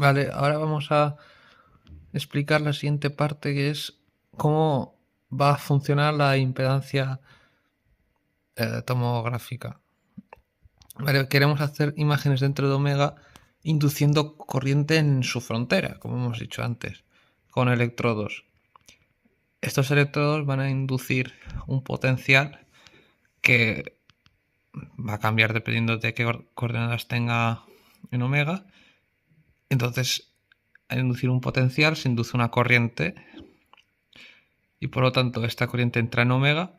Vale, ahora vamos a explicar la siguiente parte, que es cómo va a funcionar la impedancia tomográfica. Vale, queremos hacer imágenes dentro de omega induciendo corriente en su frontera, como hemos dicho antes, con electrodos. Estos electrodos van a inducir un potencial que va a cambiar dependiendo de qué coordenadas tenga en omega. Entonces, al inducir un potencial se induce una corriente y por lo tanto esta corriente entra en omega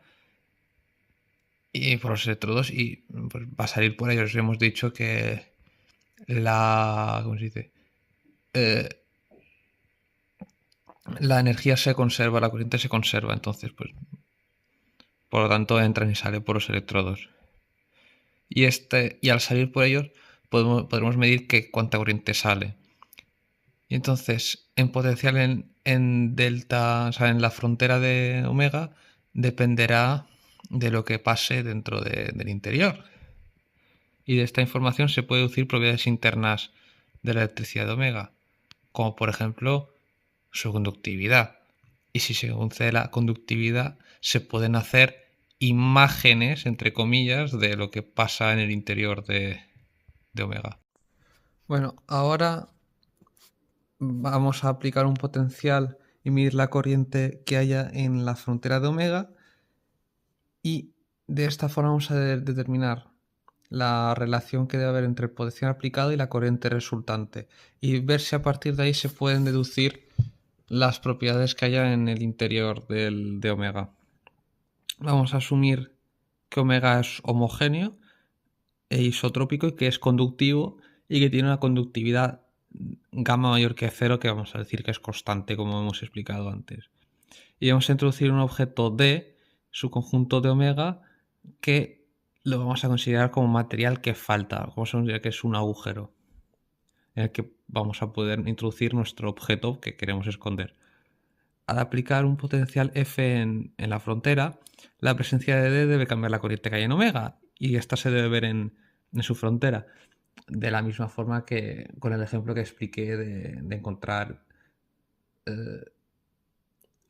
y por los electrodos y pues, va a salir por ellos. Hemos dicho que ¿cómo se dice? Eh, la energía se conserva, la corriente se conserva, entonces pues por lo tanto entran y salen por los electrodos. Y al salir por ellos podremos medir cuánta corriente sale. Y entonces en potencial en delta, o sea, en la frontera de omega, dependerá de lo que pase dentro del interior. Y de esta información se puede deducir propiedades internas de la electricidad de omega, como por ejemplo su conductividad. Y si se conoce la conductividad, se pueden hacer imágenes, entre comillas, de lo que pasa en el interior de omega. Bueno, ahora vamos a aplicar un potencial y medir la corriente que haya en la frontera de omega y de esta forma vamos a determinar la relación que debe haber entre el potencial aplicado y la corriente resultante y ver si a partir de ahí se pueden deducir las propiedades que haya en el interior de omega. Vamos a asumir que omega es homogéneo e isotrópico y que es conductivo y que tiene una conductividad gamma mayor que cero, que vamos a decir que es constante, como hemos explicado antes. Y vamos a introducir un objeto D, su conjunto de omega, que lo vamos a considerar como material que falta, vamos a considerar que es un agujero en el que vamos a poder introducir nuestro objeto que queremos esconder. Al aplicar un potencial F en la frontera, la presencia de D debe cambiar la corriente que hay en omega y esta se debe ver en su frontera. De la misma forma que con el ejemplo que expliqué de encontrar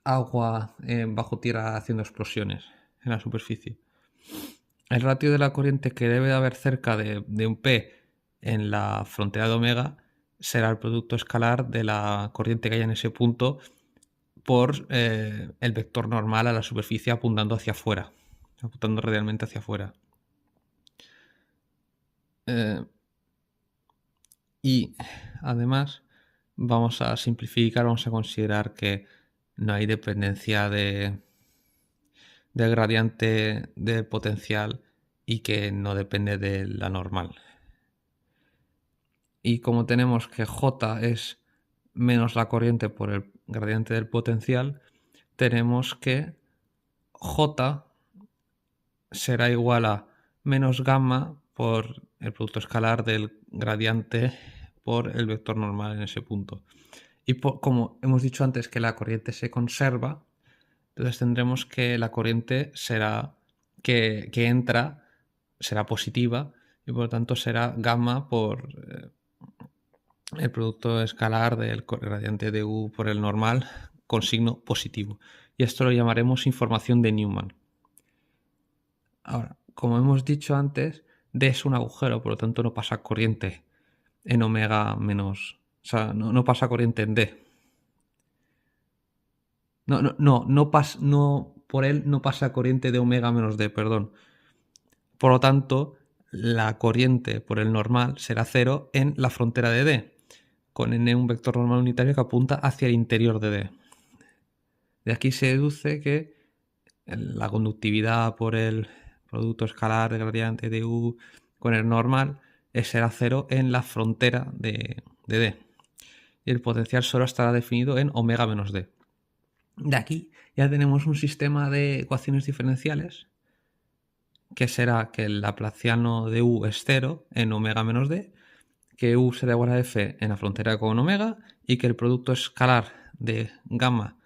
agua bajo tierra haciendo explosiones en la superficie. El ratio de la corriente que debe de haber cerca de un P en la frontera de omega será el producto escalar de la corriente que haya en ese punto por el vector normal a la superficie apuntando hacia afuera, apuntando radialmente hacia afuera. Y además vamos a simplificar, vamos a considerar que no hay dependencia del gradiente de potencial y que no depende de la normal. Y como tenemos que J es menos la corriente por el gradiente del potencial, tenemos que J será igual a menos gamma por el producto escalar del gradiente por el vector normal en ese punto. Y como hemos dicho antes que la corriente se conserva, entonces tendremos que la corriente será que entra será positiva y por lo tanto será gamma por el producto escalar del gradiente de U por el normal con signo positivo. Y esto lo llamaremos información de Newman. Ahora, como hemos dicho antes, D es un agujero, por lo tanto no pasa corriente en omega menos... O sea, no pasa corriente en D. Por él no pasa corriente de omega menos D, perdón. Por lo tanto, la corriente por el normal será cero en la frontera de D, con n un vector normal unitario que apunta hacia el interior de D. De aquí se deduce que la conductividad por el producto escalar de gradiente de U con el normal será cero en la frontera de D. Y el potencial solo estará definido en omega menos D. De aquí ya tenemos un sistema de ecuaciones diferenciales que será que el laplaciano de U es cero en omega menos D, que U será igual a F en la frontera con omega y que el producto escalar de gamma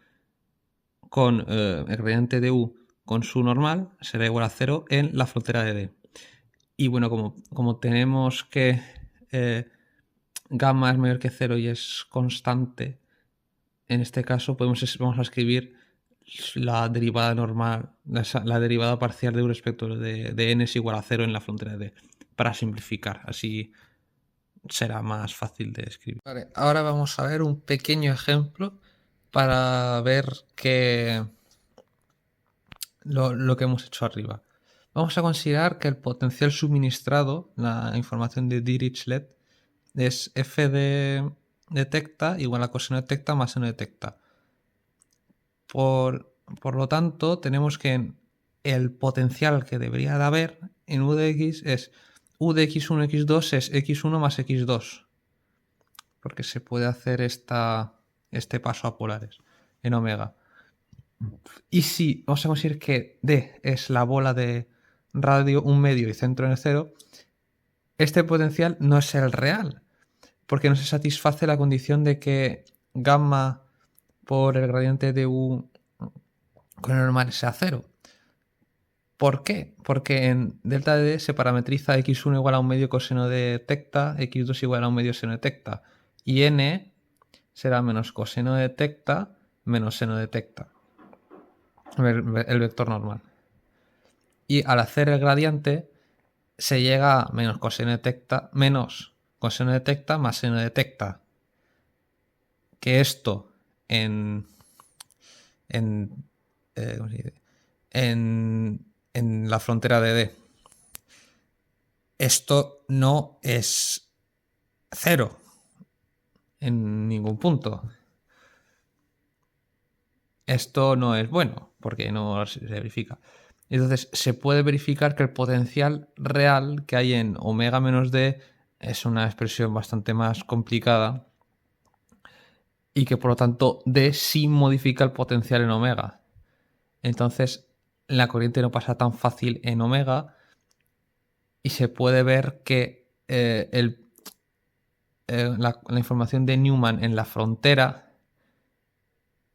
con el gradiente de U con su normal será igual a 0 en la frontera de D. Y bueno, como tenemos que gamma es mayor que 0 y es constante, en este caso vamos a escribir la derivada normal, la derivada parcial de un espectro de n es igual a 0 en la frontera de D, para simplificar, así será más fácil de escribir. Vale, ahora vamos a ver un pequeño ejemplo para ver lo que hemos hecho arriba. Vamos a considerar que el potencial suministrado, la información de Dirichlet, es f de tecta igual a coseno de tecta más seno de tecta. Por lo tanto, tenemos que el potencial que debería de haber en u de x es u de x1, x2 es x1 más x2. Porque se puede hacer este paso a polares en omega. Y si vamos a conseguir que D es la bola de radio 1 medio y centro en el 0, este potencial no es el real, porque no se satisface la condición de que gamma por el gradiente de U con el normal sea 0. ¿Por qué? Porque en delta de D se parametriza x1 igual a 1 medio coseno de tecta, x2 igual a 1 medio seno de tecta, y n será menos coseno de tecta menos seno de tecta, el vector normal. Y al hacer el gradiente se llega a menos coseno de tecta más seno de tecta. Que esto en la frontera de D, esto no es 0 en ningún punto. Esto no es bueno porque no se verifica. Entonces se puede verificar que el potencial real que hay en omega menos D es una expresión bastante más complicada y que por lo tanto D sí modifica el potencial en omega. Entonces la corriente no pasa tan fácil en omega y se puede ver que la información de Newman en la frontera,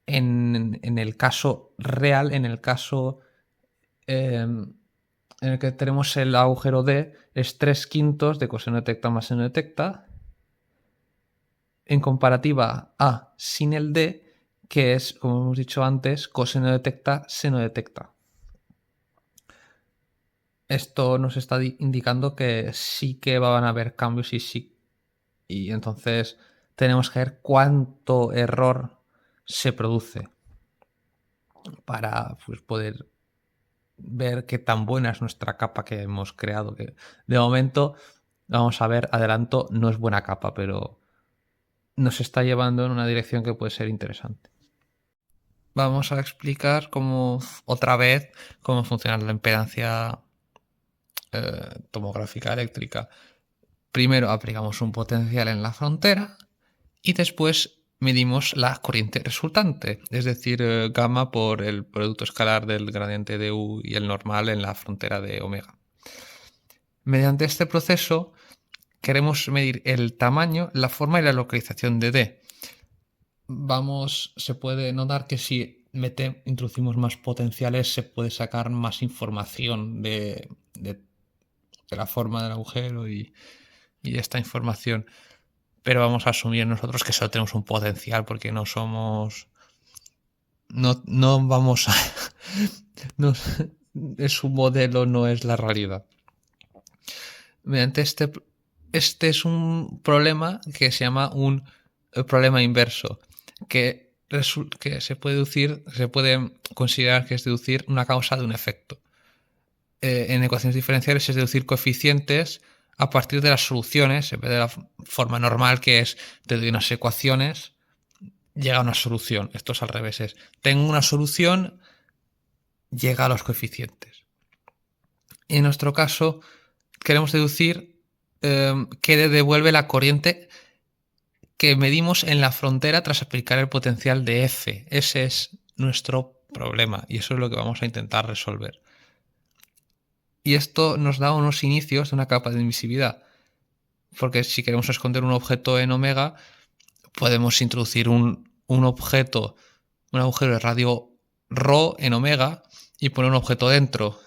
en el caso real, en el caso en el que tenemos el agujero D, es 3/5 de coseno de tecta más seno de tecta, en comparativa a sin el D, que es, como hemos dicho antes, coseno de tecta, seno de tecta. Esto nos está indicando que sí que van a haber cambios y entonces tenemos que ver cuánto error se produce para poder ver qué tan buena es nuestra capa que hemos creado. Que de momento, vamos a ver, adelanto, no es buena capa, pero nos está llevando en una dirección que puede ser interesante. Vamos a explicar otra vez cómo funciona la impedancia tomográfica eléctrica. Primero aplicamos un potencial en la frontera y después medimos la corriente resultante, es decir, gamma por el producto escalar del gradiente de U y el normal en la frontera de omega. Mediante este proceso queremos medir el tamaño, la forma y la localización de D. Se puede notar que si introducimos más potenciales se puede sacar más información de la forma del agujero y esta información. Pero vamos a asumir nosotros que solo tenemos un potencial porque no somos... No vamos a... es un modelo, no es la realidad. Mediante este es un problema que se llama un problema inverso, que se puede considerar que es deducir una causa de un efecto. En ecuaciones diferenciales es deducir coeficientes a partir de las soluciones, en vez de la forma normal que es te doy unas ecuaciones, llega a una solución. Esto es al revés, tengo una solución, llega a los coeficientes. En nuestro caso queremos deducir que devuelve la corriente que medimos en la frontera tras aplicar el potencial de F. Ese es nuestro problema y eso es lo que vamos a intentar resolver. Y esto nos da unos inicios de una capa de invisibilidad. Porque si queremos esconder un objeto en omega, podemos introducir un agujero de radio ρ en omega y poner un objeto dentro.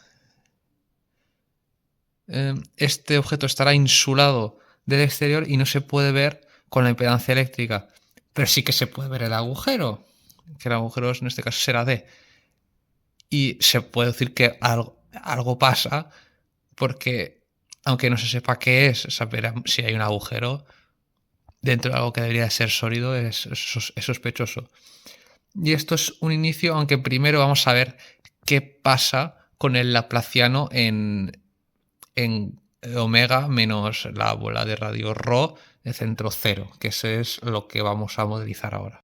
Este objeto estará insulado del exterior y no se puede ver con la impedancia eléctrica, pero sí que se puede ver el agujero, que el agujero en este caso será D. Y se puede decir que algo pasa porque, aunque no se sepa qué es, saber si hay un agujero dentro de algo que debería ser sólido es sospechoso. Y esto es un inicio, aunque primero vamos a ver qué pasa con el laplaciano en omega menos la bola de radio ρ de centro cero, que eso es lo que vamos a modelizar ahora.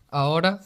Ahora